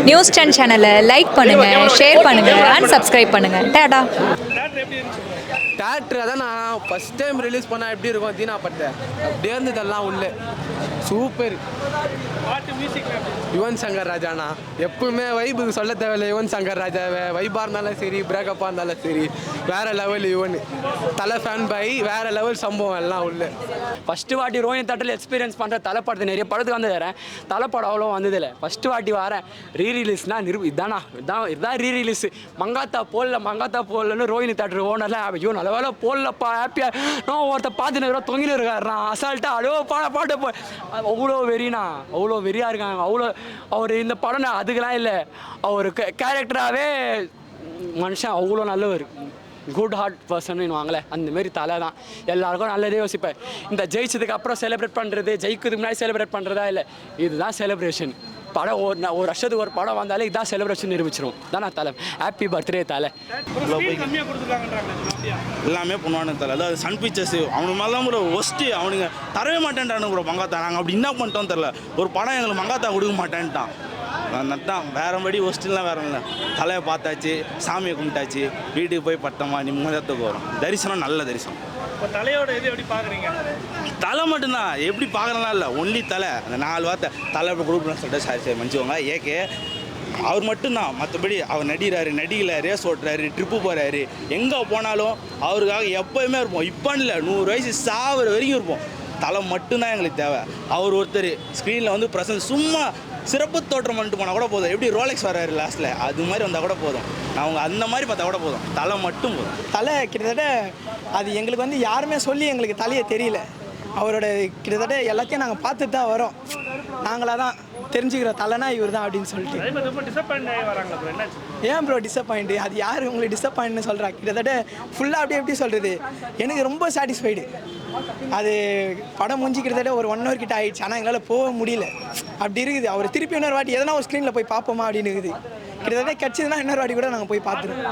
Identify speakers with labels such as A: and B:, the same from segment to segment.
A: News 10 சேனலை like பண்ணுங்க, share பண்ணுங்க அண்ட் சப்ஸ்கிரைப் பண்ணுங்க. டாடா.
B: தேட்ரு அதான் நான் ஃபஸ்ட் டைம் ரிலீஸ் பண்ணால் எப்படி இருக்கும் தீனா பட்டை அப்படியே இருந்ததெல்லாம் உள்ள சூப்பர். யுவன் சங்கர் ராஜாண்ணா எப்பவுமே வைபுக்கு சொல்ல தேவையில்லை. யுவன் சங்கர் ராஜாவை வைபாக இருந்தாலும் சரி, பிரேக்கப்பாக இருந்தாலும் சரி, வேறு லெவல் யுவன் தலை ஃபேன் பாய், வேறு லெவல் சம்பவம் எல்லாம் உள்ள.
C: ஃபஸ்ட்டு வாட்டி ரோஹினி தேட்டரில் எக்ஸ்பீரியன்ஸ் பண்ணுற தலைப்படத்தை நிறைய படத்துக்கு வந்து தரேன். தலைப்படம் அவ்வளோ வந்ததில்லை. ஃபஸ்ட்டு வாட்டி வரேன். ரீரிலீஸ்னா இதான் ரீரிலீஸ். மங்காத்தா போடலன்னு ரோஹினி தேட்டர் ஓனர்லாம் ஐயோ நல்ல வேலை போடலப்பா ஹாப்பியாக நான் ஒருத்த பார்த்துன்னு தொங்கின்னு இருக்காருண்ணா அசால்ட்டாக அவ்வளோ பாட்டு அவ்வளோ வெறியாக இருக்காங்க. அவ்வளோ அவர் இந்த படம் அதுக்கெல்லாம் இல்லை, அவர் கேரக்டராகவே மனுஷன் அவ்வளோ நல்லவர், குட் ஹார்ட் பர்சன் வாங்கலை. அந்தமாரி தலை தான் எல்லாருக்கும் நல்லதே யோசிப்பேன். இந்த ஜெயிச்சதுக்கு அப்புறம் செலிப்ரேட் பண்ணுறது, ஜெயிக்கிறதுக்கு முன்னாடி செலிப்ரேட் பண்ணுறதா இல்லை, இதுதான் செலிப்ரேஷன். படம் ஒரு வருஷத்துக்கு ஒரு படம் வந்தாலே இதான் செலிப்ரேஷன் நிரூபிச்சிடும். தான் நான் தலை ஹாப்பி பர்த்டே தலை
D: எல்லாமே பண்ணுவானு தலை. அதாவது சன் பிக்சர்ஸ் அவனுக்கு மேலாம் ஒரு ஒஸ்ட்டு அவனுங்க தரவே மாட்டேன்ட்டானு கூட மங்காத்தா. நாங்கள் அப்படி என்ன பண்ணிட்டோம் தெரில, ஒரு படம் எங்களுக்கு மங்காத்தா கொடுக்க மாட்டேன்ட்டான். நட்டான் வேறபடி ஒஸ்ட்டுலாம் வேற இல்லை. தலையை பார்த்தாச்சு, சாமியை கும்பிட்டாச்சு, வீட்டுக்கு போய் பட்டோமா நிம்மதியத்துக்கு வரும். தரிசனம் நல்ல தரிசனம்.
E: இப்போ தலையோட இது எப்படி பார்க்குறீங்க?
D: தலை மட்டும்தான் எப்படி பார்க்குறனா இல்லை, ஒன்லி தலை. அந்த 4 வார்த்தை தலை இப்போ கொடுக்கணும்னு சொல்லிட்டு சரி மன்னிச்சுக்கோங்க. ஏகே அவர் மட்டும்தான், மற்றபடி அவர் நடிகல ரேஸ் ஓட்டுறாரு, ட்ரிப்பு போகிறாரு, எங்கே போனாலும் அவருக்காக எப்போயுமே இருப்போம். இப்போன்னு இல்லை, 100 வயசு சாவர வரைக்கும் இருப்போம். தலை மட்டும்தான் எங்களுக்கு தேவை. அவர் ஒருத்தர் ஸ்க்ரீனில் வந்து ப்ரெசன்ட் சும்மா சிறப்பு தோற்றம் பண்ணிட்டு போனால் கூட போதும். எப்படி ரோலெக்ஸ் வர்றாரு லாஸ்ட்டில் அது மாதிரி வந்தால் கூட போதும். நான் அவங்க அந்த மாதிரி பார்த்தா கூட போதும். தலை மட்டும் போதும்.
F: தலை கிட்டத்தட்ட அது எங்களுக்கு வந்து யாருமே சொல்லி எங்களுக்கு தலையை தெரியல. அவரோட கிட்டத்தட்ட எல்லாத்தையும் நாங்கள் பார்த்துட்டு தான் வரோம். நாங்களாக தான் தெரிஞ்சுக்கிற தலைனா இவர் தான் அப்படின்னு சொல்லிட்டு. ஏன் ப்ரோ டிசப்பாயிண்ட்டு? அது யார் உங்களுக்கு டிசப்பாயிண்ட்னு சொல்கிறா? கிட்டத்தட்ட ஃபுல்லாக அப்படியே எப்படி சொல்கிறது, எனக்கு ரொம்ப சாட்டிஸ்ஃபைடு. அது படம் முடிஞ்சு கிட்டத்தட்ட ஒரு 1 hour கிட்ட ஆயிடுச்சு. ஆனால் எங்களால் போக முடியல. அப்படி இருக்குது. அவர் திருப்பி இன்னொரு வாட்டி எதனா ஒரு ஸ்க்ரீனில் போய் பார்ப்போமா அப்படின்னு இருக்குது. கிட்டத்தட்ட கிடச்சதுன்னா இன்னொரு வாட்டி கூட நாங்கள் போய் பார்த்துருவோம்.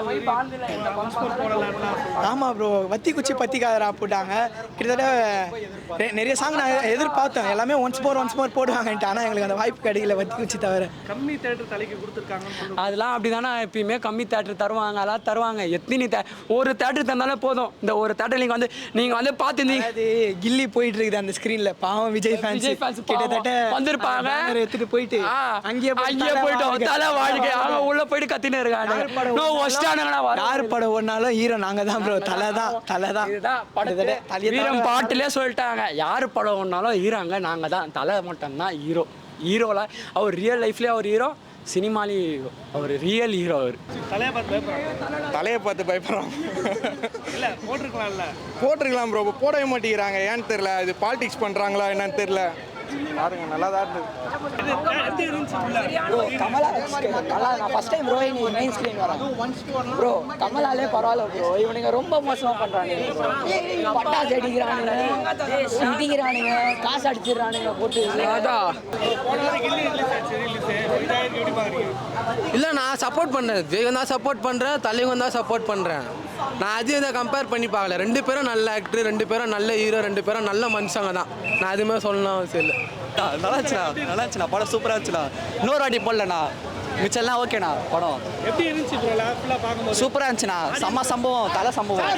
F: ஆமாம் ப்ரோ, வத்தி குச்சி பத்திக்காதரா போட்டாங்க. கிட்டத்தட்ட நிறைய சாங் நாங்கள் எதிர்பார்த்தோம். எல்லாமே ஒன்ஸ் மோர் போடுவாங்கன்ட்டு. ஆனால் எங்களுக்கு அந்த வாய்ப்பு கிடைக்கல வத்தி குச்சி தவிர.
E: கம்மி தேட்டர் தலைக்கு கொடுத்துருக்காங்க.
C: அதெல்லாம் அப்படி தானே எப்பயுமே கம்மி தேட்டர் தருவாங்க. அதெல்லாம் தருவாங்க. எத்தனை ஒரு தேட்டர் தந்தாலே போதும். இந்த ஒரு தேட்டர் நீங்கள் வந்து பார்த்துருந்தீங்க.
F: அது கில்லி போயிட்டு இருக்குது அந்த ஸ்க்ரீனில். பாவம் விஜய் ஃபேன்ஸ் கிட்டத்தட்ட
C: வந்திருப்பாங்க.
F: எடுத்துட்டு போயிட்டு அங்கேயே
C: போயிட்டோம். தலை வாழ்க்கை உள்ள போயிட்டு கத்தினே இருக்காங்க.
F: யார் படம் ஓடினாலும் ஹீரோ நாங்க தான் ப்ரோ. தலை தான்.
C: வீரம் பாட்டிலே சொல்லிட்டாங்க, யார் படம் ஓடினாலும் ஹீரோங்க நாங்க தான். தலை மட்டும்தான் ஹீரோல அவர் ரியல் லைஃப்லேயே அவர் ஹீரோ, சினிமாலேயும் ஹீரோ. அவர் ரியல் ஹீரோ. அவர்
B: தலையை பார்த்து பயப்படுறான்.
E: இல்லை
B: போட்டிருக்கலாம் ப்ரோ, போடவே மாட்டேங்கிறாங்க. ஏன்னு தெரில, இது பாலிடிக்ஸ் பண்ணுறாங்களா என்னன்னு தெரில. பாருங்க நல்லா தான்
F: நான் first time Rohini main screen வரேன் ப்ரோ. கமலாலே பரவாயில்ல ப்ரோ. இவனுங்க ரொம்ப மோசமாக பண்ணுறானுங்க. பட்டாசு அடிக்கிறானுங்க, இடிக்கிறானுங்க, காசு அடிச்சிடறானுங்க போட்டு.
B: இல்லை நான் சப்போர்ட் பண்ணுறேன், விஜய் தான் சப்போர்ட் பண்ணுறேன், தலைவன் தான் சப்போர்ட் பண்ணுறேன். நான் அதையும் இதை கம்பேர் பண்ணி பார்க்கல. 2 பேரும் நல்ல ஆக்டர், 2 பேரும் நல்ல ஹீரோ, 2 பேரும் நல்ல மனுஷங்க தான். நான் அதுமாதிரி சொல்லணும் அவசியம் இல்லை.
C: நல்லா இருந்துச்சுண்ணா படம் சூப்பராக இருந்துச்சுண்ணா. இன்னொரு வாட்டி போடலண்ணா, மிச்சம்லாம் ஓகேண்ணா. படம்
E: எப்படி இருந்துச்சு ப்ரோ? ஃபுல்லாக பார்க்கும்போது
C: சூப்பராக இருந்துச்சுண்ணா. செம்ம சம்பவம், தலை சம்பவம்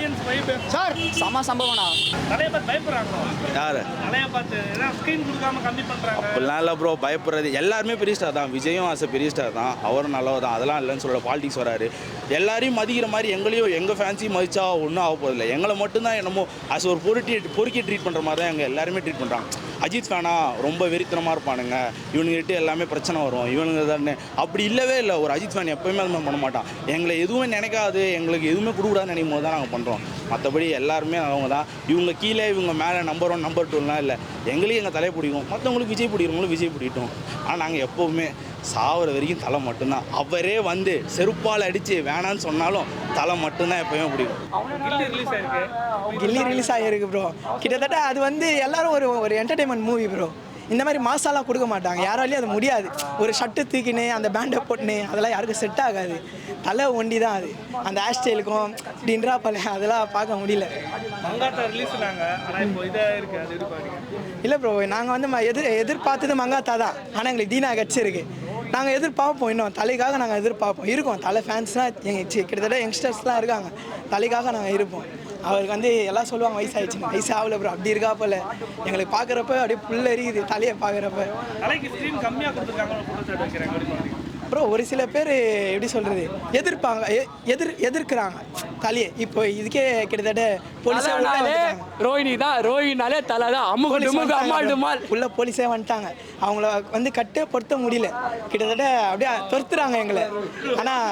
C: சார், செம்ம சம்பவம்ண்ணா.
E: தலையை பார்த்து பயப்படுறாங்க.
D: யார்
E: தலையை பார்த்து ஸ்க்ரீன் கொடுக்காம கம்மி பண்ணுறாங்க?
D: அப்படிலாம் இல்லை ப்ரோ. பயப்படுறது எல்லாருமே பெரிய ஸ்டார் தான். விஜயும் ஆசை பெரிய ஸ்டார் தான், அவரும் நல்லவர் தான். அதெல்லாம் இல்லைன்னு சொல்ல பாலிடிக்ஸ் வராரு. எல்லாரையும் மதிக்கிற மாதிரி எங்களையும் எங்கள் ஃபேன்ஸையும் மதிச்சா ஒன்றும் ஆக போதில்லை. எங்களை மட்டும்தான் என்னமோ ஆஸ் ஒரு பொறுக்கி ட்ரீட் பண்ணுற மாதிரி தான் எங்கள் எல்லாருமே ட்ரீட் பண்ணுறாங்க. அஜித் ஃபேனா ரொம்ப வெறித்தனமாக இருப்பானுங்க, இவனுங்கிட்ட எல்லாமே பிரச்சனை வரும், இவனுங்க தானே. அப்படி இல்லவே இல்லை. ஒரு அஜித் ஃபேன் எப்போயுமே அது மாதிரி பண்ண மாட்டான். எங்களை எதுவுமே நினைக்காது, எங்களுக்கு எதுவுமே கொடுக்கூடாதுன்னு நினைக்கும் போது தான் நாங்கள் பண்ணுறோம். மற்றபடி எல்லாருமே அவங்க தான். இவங்க கீழே இவங்க மேலே நம்பர் 1 நம்பர் 2லாம் இல்லை. எங்களையும் எங்கள் தலையை பிடிக்கும், மற்றவங்களுக்கு விஜய் பிடிக்கிறவங்களும் விஜய் பிடிக்கட்டும். ஆனால் நாங்கள் எப்போவுமே சாவர வரைக்கும் தலை மட்டும்தான். அவரே வந்து செருப்பால் அடித்து வேணான்னு சொன்னாலும் தலை மட்டும்தான் எப்போயுமே பிடிக்கும்.
F: கில்லி ரிலீஸ் ஆகிருக்கு ப்ரோ. கிட்டத்தட்ட அது வந்து எல்லாரும் ஒரு என்டர்டைன்மெண்ட் மூவி ப்ரோ. இந்த மாதிரி மாசாலாம் கொடுக்க மாட்டாங்க, யாராலையும் அது முடியாது. ஒரு ஷர்ட்டு தூக்கினு அந்த பேண்டை போட்டுன்னு அதெல்லாம் யாருக்கும் செட் ஆகாது. தலை ஒண்டி தான் அது. அந்த ஹேர் ஸ்டைலுக்கும் டின்ரா பல அதெல்லாம் பார்க்க முடியல.
E: மங்காத்தா ரிலீஸ் ஆனால் இப்போ இதாக இருக்குது, அது எதிர்பார்க்குறீங்க?
F: இல்லை ப்ரோ, நாங்கள் வந்து எதிர்பார்த்தது மங்காத்தா தான். ஆனால் எங்களுக்கு தீனா கிடச்சிருக்கு. நாங்கள் எதிர்பார்ப்போம், இன்னும் தலைக்காக நாங்கள் எதிர்பார்ப்போம், இருக்கோம். தலை ஃபேன்ஸ்லாம் கிட்டத்தட்ட யங்ஸ்டர்ஸ்லாம் இருக்காங்க, தலைக்காக நாங்கள் இருப்போம். அவருக்கு வந்து எல்லாம் சொல்லுவாங்க வயசாகிடுச்சு, வயசாகல ப்ரோ, அப்படி இருக்கா போல. எங்களுக்கு பார்க்குறப்ப அப்படியே புல் எரியுது தலையை பார்க்குறப்ப.
E: தலைக்கு ஸ்க்ரீன் கம்மியாக கொடுத்துருக்காங்க குற்றச்சாட்டு வைக்கிறாங்க. எப்படி பாருங்க
F: ப்ரோ, ஒரு சில பேர் எப்படி சொல்கிறது, எதிர்ப்பாங்க, எதிர்க்கிறாங்க தலையை. இப்போ இதுக்கே கிட்டத்தட்ட
C: ரோஹினாலே தலை தான் அம்மாள்
F: உள்ள போலீஸே வந்துட்டாங்க. அவங்கள வந்து கட்டே பொருத்த முடியல, கிட்டத்தட்ட அப்படியே துரத்துறாங்க எங்களை. ஆனால்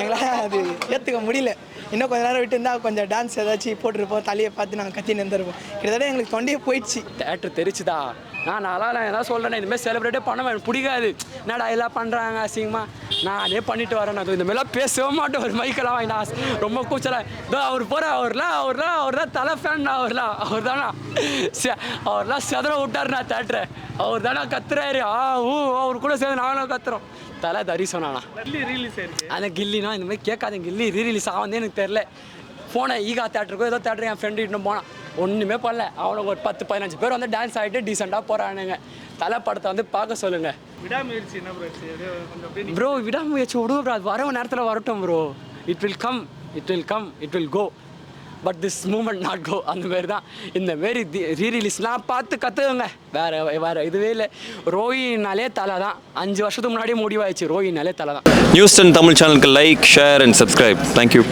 F: எங்களால் அது ஏற்றுக்க முடியல. இன்னும் கொஞ்ச நேரம் விட்டு இருந்தால் கொஞ்சம் டான்ஸ் ஏதாச்சும் போட்டிருப்போம், தலையை பார்த்து நாங்கள் கத்தி நின்றுருப்போம். கிட்டத்தட்ட எங்களுக்கு தொண்டையே போயிடுச்சு.
C: தேட்டர் தெரிச்சுதா, நான் எதாவது சொல்கிறேன், இதுமாதிரி செலிப்ரேட்டே பண்ண எனக்கு பிடிக்காது. என்னடா எல்லாம் பண்ணுறாங்க அசிங்கமா, நானே பண்ணிட்டு வரேன். நான் இந்தமாதிரிலாம் பேசவே மாட்டேன். ஒரு மைக்கெல்லாம் வாங்கி நான் ரொம்ப கூச்சலாம். இதோ அவர் போகிற அவர்லாம் தலை ஃபேன். அவர்லாம் செதற விட்டார் நான் தேட்டரை. அவர் தானே கத்துறாரு. அவர் கூட சேர்ந்து நாங்களும் கத்துறோம். தலை தரி சொன்னானா
E: ரிலீஸ் ஆயிருக்கு.
C: அந்த கில்லினா இந்த மாதிரி கேட்காதீங்க, கில்லி ரீரிலீஸ் ஆகுதே எனக்கு தெரில. போனேன் ஈகா தேட்டருக்கோ ஏதோ தேட்டர் என் ஃப்ரெண்டு இன்னும் போனான், ஒன்றுமே பண்ணல. அவனுக்கு ஒரு 10-15 பேர் வந்து டான்ஸ் ஆகிட்டு டீசெண்டாக போகிறானுங்க. தலை படத்தை வந்து பார்க்க சொல்லுங்கள்.
E: விடாமுயற்சி என்ன
C: ப்ரோ, விடாமுயற்சி விடுவோம் ப்ரோ, அது வர நேரத்தில் வரட்டும் bro. It will come, it will go, but this moment not go. அந்த மாரி தான் இந்தமாரி ரீரிலீஸ்லாம் பார்த்து கற்றுக்குங்க. வேறு இதுவே இல்லை. ரோஹினாலே தலை தான். 5 வருஷத்துக்கு முன்னாடியே முடிவாயிடுச்சு, ரோஹினாலே தலை தான்.
G: நியூஸ் 10 தமிழ் சேனலுக்கு like, share and subscribe. Thank you.